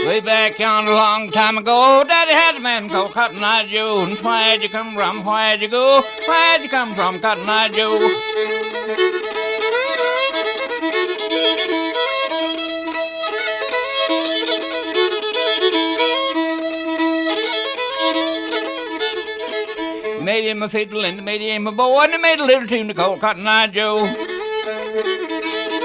Way back yonder a long time ago, Daddy had a man called Cotton Eye Joe. And where'd you come from? Where'd you go? Where'd you come from, Cotton Eye Joe? Made him a fiddle and made him a bow, and he made a little tune to call Cotton Eye Joe.